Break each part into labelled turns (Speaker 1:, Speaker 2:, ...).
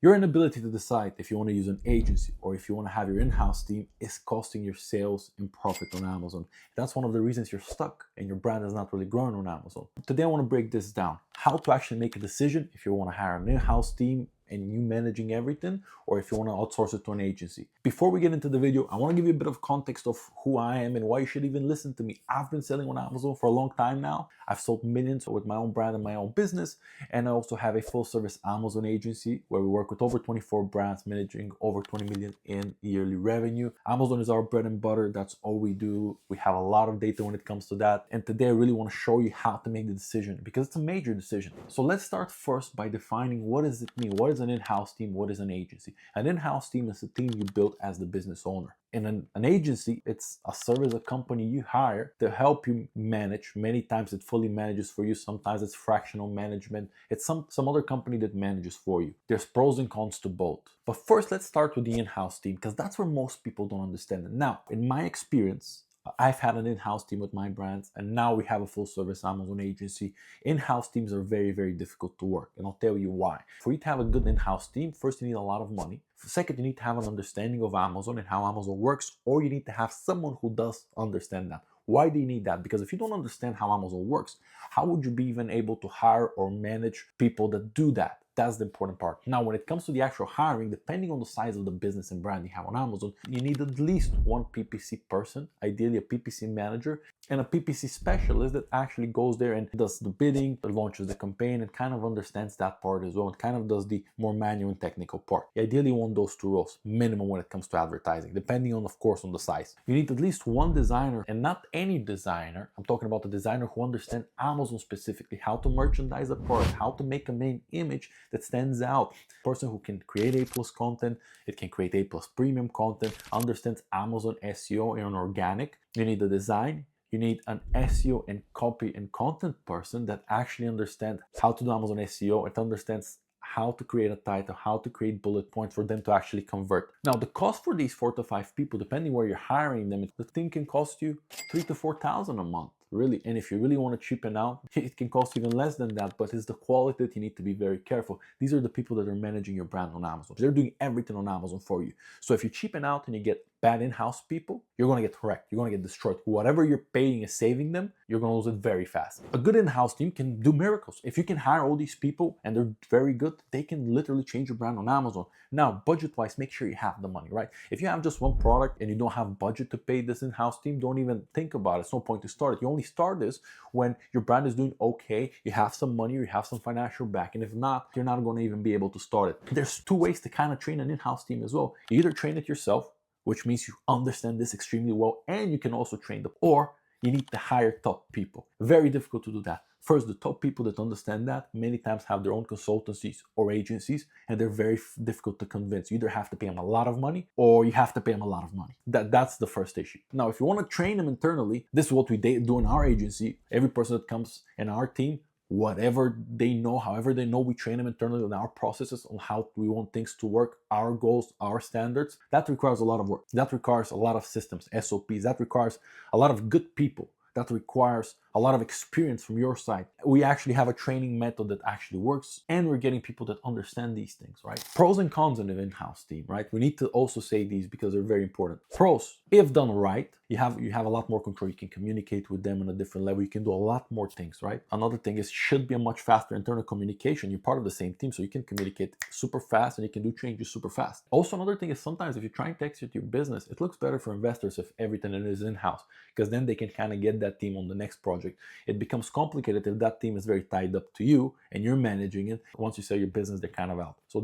Speaker 1: Your inability to decide if you want to use an agency or if you want to have your in-house team is costing your sales and profit on Amazon. That's one of the reasons you're stuck and your brand is not really growing on Amazon. Today I want to break this down. How to actually make a decision if you want to hire an in-house team and you managing everything, or if you want to outsource it to an agency. Before we get into the video, I want to give you a bit of context of who I am and why you should even listen to me. I've been selling on Amazon for a long time now. I've sold millions with my own brand and my own business, and I also have a full service Amazon agency where we work with over 24 brands managing over 20 million in yearly revenue. Amazon is our bread and butter. That's all we do. We have a lot of data when it comes to that, and today I really want to show you how to make the decision because it's a major decision. So let's start first by defining what does it mean. What is an in-house team? What is an agency? An in-house team is a team you build as the business owner. In an agency, it's a service, a company you hire to help you manage. Many times it fully manages for you. Sometimes it's fractional management. It's some other company that manages for you. There's pros and cons to both. But first, let's start with the in-house team because that's where most people don't understand it. Now, in my experience, I've had an in-house team with my brands, and now we have a full-service Amazon agency. In-house teams are very, very difficult to work, and I'll tell you why. For you to have a good in-house team, first you need a lot of money. Second, you need to have an understanding of Amazon and how Amazon works, or you need to have someone who does understand that. Why do you need that? Because if you don't understand how Amazon works, how would you be even able to hire or manage people that do that? That's the important part. Now, when it comes to the actual hiring, depending on the size of the business and brand you have on Amazon, you need at least one PPC person, ideally a PPC manager, and a PPC specialist that actually goes there and does the bidding, launches the campaign, and kind of understands that part as well, and kind of does the more manual and technical part. You ideally want those two roles, minimum when it comes to advertising, depending on, of course, on the size. You need at least one designer, and not any designer. I'm talking about the designer who understands Amazon specifically, how to merchandise a product, how to make a main image that stands out. A person who can create A+ content, it can create A+ premium content, understands Amazon SEO and organic. You need the design. You need an SEO and copy and content person that actually understands how to do Amazon SEO and understands how to create a title, how to create bullet points for them to actually convert. Now, the cost for these 4 to 5 people, depending where you're hiring them, the thing can cost you 3,000 to 4,000 a month. Really, and if you really want to cheapen out, it can cost even less than that, but it's the quality that you need to be very careful. These are the people that are managing your brand on Amazon. They're doing everything on Amazon for you. So if you cheapen out and you get bad in-house people, you're going to get wrecked. You're going to get destroyed. Whatever you're paying is saving them, you're going to lose it very fast. A good in-house team can do miracles. If you can hire all these people and they're very good, they can literally change your brand on Amazon. Now, budget-wise, make sure you have the money, right? If you have just one product and you don't have budget to pay this in-house team, don't even think about it. It's no point to start it. You only start this when your brand is doing okay, you have some money, you have some financial back, and if not, you're not going to even be able to start it. There's 2 ways to kind of train an in-house team as well. You either train it yourself, which means you understand this extremely well, and you can also train them, or you need to hire top people. Very difficult to do that. First, the top people that understand that many times have their own consultancies or agencies, and they're very difficult to convince. You either have to pay them a lot of money or you have to pay them a lot of money. That's the first issue. Now, if you want to train them internally, this is what we do in our agency. Every person that comes in our team, whatever they know, however they know, we train them internally on our processes, on how we want things to work, our goals, our standards. That requires a lot of work. That requires a lot of systems, SOPs. That requires a lot of good people. That requires a lot of experience from your side. We actually have a training method that actually works, and we're getting people that understand these things, right? Pros and cons in an in-house team, right? We need to also say these because they're very important. Pros, if done right, you have a lot more control. You can communicate with them on a different level. You can do a lot more things, right? Another thing is should be a much faster internal communication. You're part of the same team, so you can communicate super fast and you can do changes super fast. Also, another thing is sometimes if you're trying to exit your business, it looks better for investors if everything is in-house, because then they can kind of get that team on the next project. It becomes complicated if that team is very tied up to you and you're managing it. Once you sell your business, they're kind of out. So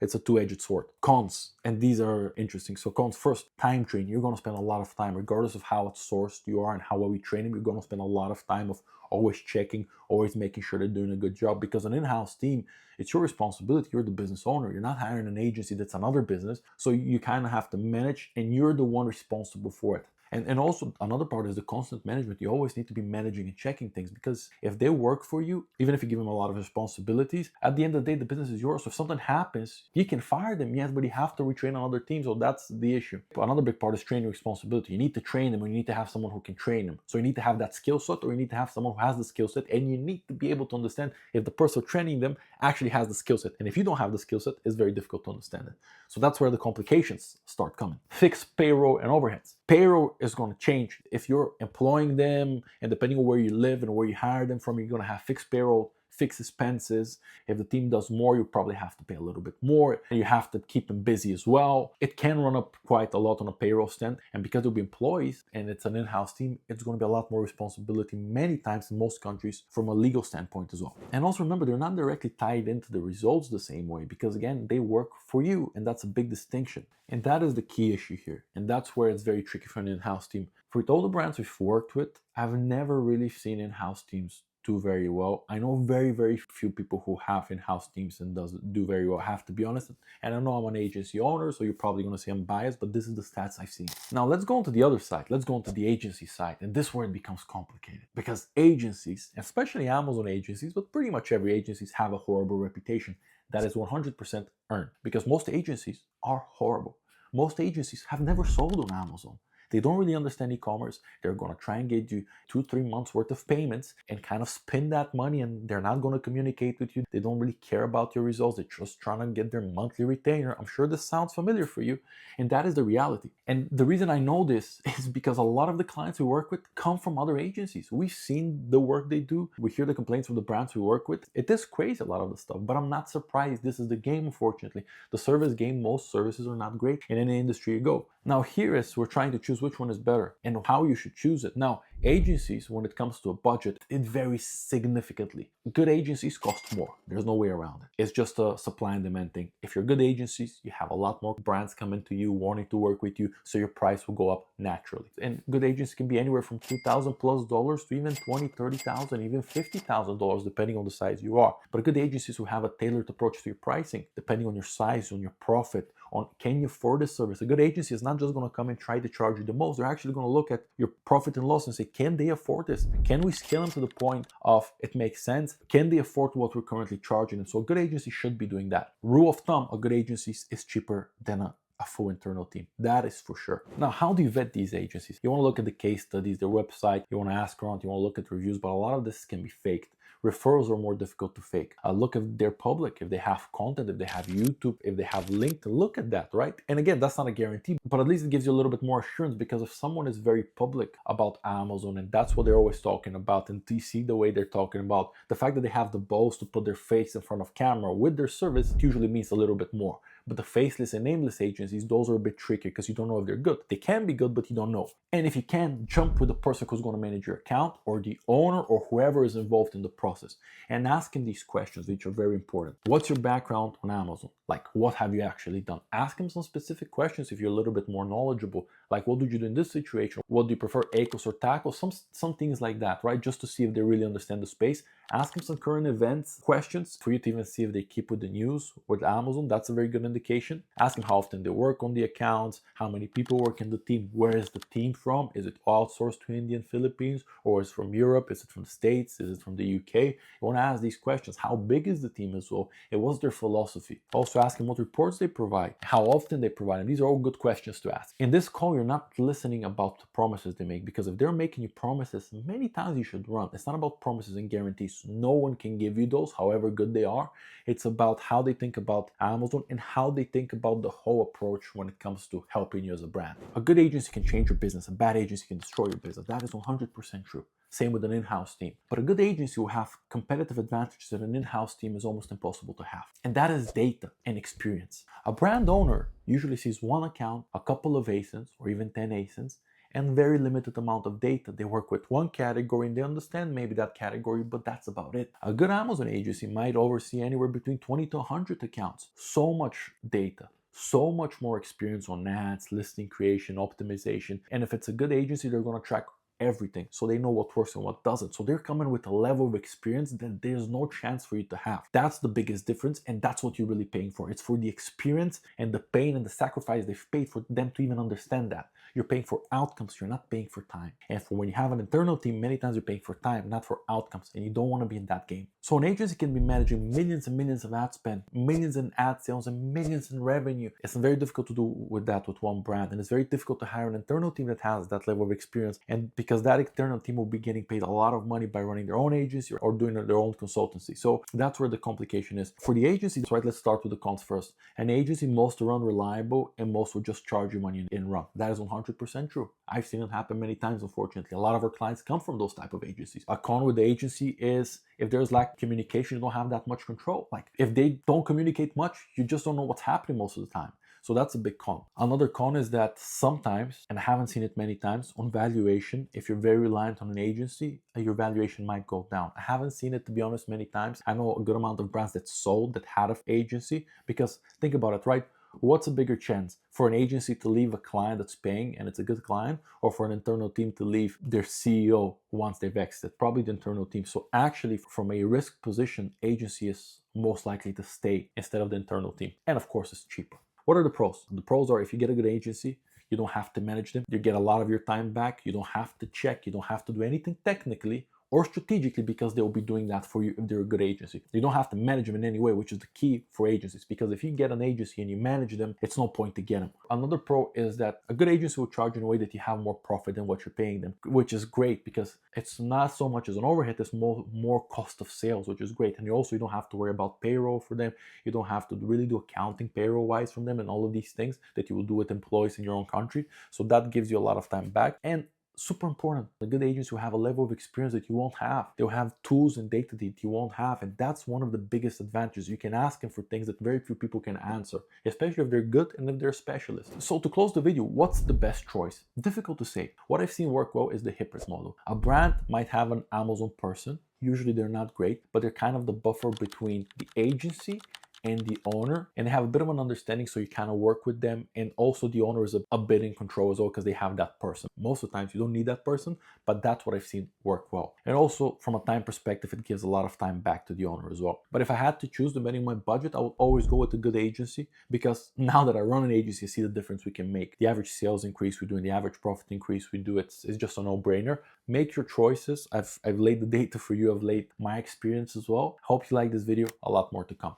Speaker 1: it's a two-edged sword. Cons, and these are interesting. So cons, first, time train. You're going to spend a lot of time, regardless of how sourced you are and how well we train them. You're going to spend a lot of time of always checking, always making sure they're doing a good job, because an in-house team, it's your responsibility. You're the business owner. You're not hiring an agency that's another business. So you kind of have to manage, and you're the one responsible for it. And also another part is the constant management. You always need to be managing and checking things, because if they work for you, even if you give them a lot of responsibilities, at the end of the day, the business is yours. So if something happens, you can fire them, yes, but you have to retrain on other teams. So that's the issue. Another big part is training responsibility. You need to train them, and you need to have someone who can train them. So you need to have that skill set, or you need to have someone who has the skill set, and you need to be able to understand if the person training them actually has the skill set. And if you don't have the skill set, it's very difficult to understand it. So that's where the complications start coming. Fixed payroll and overheads. Payroll is going to change. If you're employing them, and depending on where you live and where you hire them from, you're going to have fixed payroll, fixed expenses. If the team does more, you probably have to pay a little bit more, and you have to keep them busy as well. It can run up quite a lot on a payroll stand, and because it'll be employees and it's an in-house team, it's going to be a lot more responsibility many times in most countries from a legal standpoint as well. And also remember, they're not directly tied into the results the same way, because again, they work for you, and that's a big distinction. And that is the key issue here, and that's where it's very tricky for an in-house team. For all the brands we've worked with, I've never really seen in-house teams do very well. I know very, very few people who have in-house teams and do very well, I have to be honest. And I know I'm an agency owner, so you're probably going to say I'm biased, but this is the stats I've seen. Now let's go on to the other side. Let's go on to the agency side. And this is where it becomes complicated, because agencies, especially Amazon agencies, but pretty much every agencies, have a horrible reputation that is 100% earned, because most agencies are horrible. Most agencies have never sold on Amazon. They don't really understand e-commerce. They're going to try and get you 2-3 months worth of payments and kind of spend that money, and they're not going to communicate with you. They don't really care about your results. They're just trying to get their monthly retainer. I'm sure this sounds familiar for you, and that is the reality. And the reason I know this is because a lot of the clients we work with come from other agencies. We've seen the work they do. We hear the complaints from the brands we work with. It is crazy, a lot of the stuff, but I'm not surprised. This is the game, unfortunately. The service game, most services are not great in any industry you go. Now here is, we're trying to choose which one is better and how you should choose it. Now, agencies, when it comes to a budget, it varies significantly. Good agencies cost more. There's no way around it. It's just a supply and demand thing. If you're good agencies, you have a lot more brands coming to you, wanting to work with you, so your price will go up naturally. And good agencies can be anywhere from $2,000+ to even $20,000, $30,000, even $50,000, depending on the size you are. But good agencies will have a tailored approach to your pricing, depending on your size, on your profit, on can you afford this service. A good agency is not just going to come and try to charge you the most. They're actually going to look at your profit and loss and say, can they afford this? Can we scale them to the point of it makes sense? Can they afford what we're currently charging? And so a good agency should be doing that. Rule of thumb, a good agency is cheaper than a full internal team. That is for sure. Now, how do you vet these agencies? You want to look at the case studies, their website, you want to ask around, you want to look at reviews, but a lot of this can be faked. Referrals are more difficult to fake. Look if they're public, if they have content, if they have YouTube, if they have LinkedIn, look at that, right? And again, that's not a guarantee, but at least it gives you a little bit more assurance, because if someone is very public about Amazon and that's what they're always talking about, and you see the way they're talking about, the fact that they have the balls to put their face in front of camera with their service usually means a little bit more. But the faceless and nameless agencies, those are a bit tricky because you don't know if they're good. They can be good, but you don't know. And if you can, jump with the person who's going to manage your account, or the owner, or whoever is involved in the process, and ask him these questions, which are very important. What's your background on Amazon? Like, what have you actually done? Ask him some specific questions if you're a little bit more knowledgeable. Like, what did you do in this situation? What do you prefer, ACOS or TACOS? Some things like that, right? Just to see if they really understand the space. Ask them some current events questions for you to even see if they keep with the news with Amazon. That's a very good indication. Ask them how often they work on the accounts, how many people work in the team, where is the team from? Is it outsourced to India and Philippines, or is it from Europe? Is it from the States? Is it from the UK? You want to ask these questions. How big is the team as well? And what's their philosophy? Also ask them what reports they provide, how often they provide them. These are all good questions to ask. In this call, you're not listening about the promises they make, because if they're making you promises, many times you should run. It's not about promises and guarantees. No one can give you those, however good they are. It's about how they think about Amazon and how they think about the whole approach when it comes to helping you as a brand. A good agency can change your business. A bad agency can destroy your business. That is 100% true. Same with an in-house team. But a good agency will have competitive advantages that an in-house team is almost impossible to have. And that is data and experience. A brand owner usually sees one account, a couple of ASINs, or even 10 ASINs, and very limited amount of data. They work with one category and they understand maybe that category, but that's about it. A good Amazon agency might oversee anywhere between 20 to 100 accounts. So much data, so much more experience on ads, listing creation, optimization. And if it's a good agency, they're going to track everything. So they know what works and what doesn't. So they're coming with a level of experience that there's no chance for you to have. That's the biggest difference, and that's what you're really paying for. It's for the experience and the pain and the sacrifice they've paid for them to even understand that. You're paying for outcomes, you're not paying for time. And for when you have an internal team, many times you're paying for time, not for outcomes, and you don't want to be in that game. So an agency can be managing millions and millions of ad spend, millions in ad sales, and millions in revenue. It's very difficult to do with that with one brand, and it's very difficult to hire an internal team that has that level of experience, and because that internal team will be getting paid a lot of money by running their own agency or doing their own consultancy. So that's where the complication is. For the agency, right, let's start with the cons first. An agency, most are unreliable and most will just charge you money in run. That is 100% true. I've seen it happen many times, unfortunately. A lot of our clients come from those type of agencies. A con with the agency is if there's lack of communication, you don't have that much control. Like if they don't communicate much, you just don't know what's happening most of the time. So that's a big con. Another con is that sometimes, and I haven't seen it many times, on valuation, if you're very reliant on an agency, your valuation might go down. I haven't seen it, to be honest, many times. I know a good amount of brands that sold that had an agency, because think about it, right? What's a bigger chance for an agency to leave a client that's paying and it's a good client, or for an internal team to leave their CEO once they've exited? Probably the internal team. So actually, from a risk position, agency is most likely to stay instead of the internal team. And of course, it's cheaper. What are the pros? The pros are if you get a good agency, you don't have to manage them. You get a lot of your time back. You don't have to check. You don't have to do anything technically or strategically, because they will be doing that for you if they're a good agency. You don't have to manage them in any way, which is the key for agencies, because if you get an agency and you manage them, it's no point to get them. Another pro is that a good agency will charge you in a way that you have more profit than what you're paying them, which is great because it's not so much as an overhead, it's more cost of sales, which is great. And you don't have to worry about payroll for them. You don't have to really do accounting payroll wise from them and all of these things that you will do with employees in your own country. So that gives you a lot of time back. And super important, a good agency will have a level of experience that you won't have. They'll have tools and data that you won't have, and that's one of the biggest advantages. You can ask them for things that very few people can answer, especially if they're good and if they're specialists. So to close the video, what's the best choice? Difficult to say. What I've seen work well is the hybrid model. A brand might have an Amazon person. Usually they're not great, but they're kind of the buffer between the agency and the owner, and they have a bit of an understanding, so you kind of work with them. And also the owner is a bit in control as well, because they have that person. Most of the times you don't need that person, but that's what I've seen work well. And also from a time perspective, it gives a lot of time back to the owner as well. But if I had to choose, depending on my budget, I would always go with a good agency, because now that I run an agency, I see the difference we can make. The average sales increase we do and the average profit increase we do, it's just a no-brainer. Make your choices. I've laid the data for you. I've laid my experience as well. Hope you like this video. A lot more to come.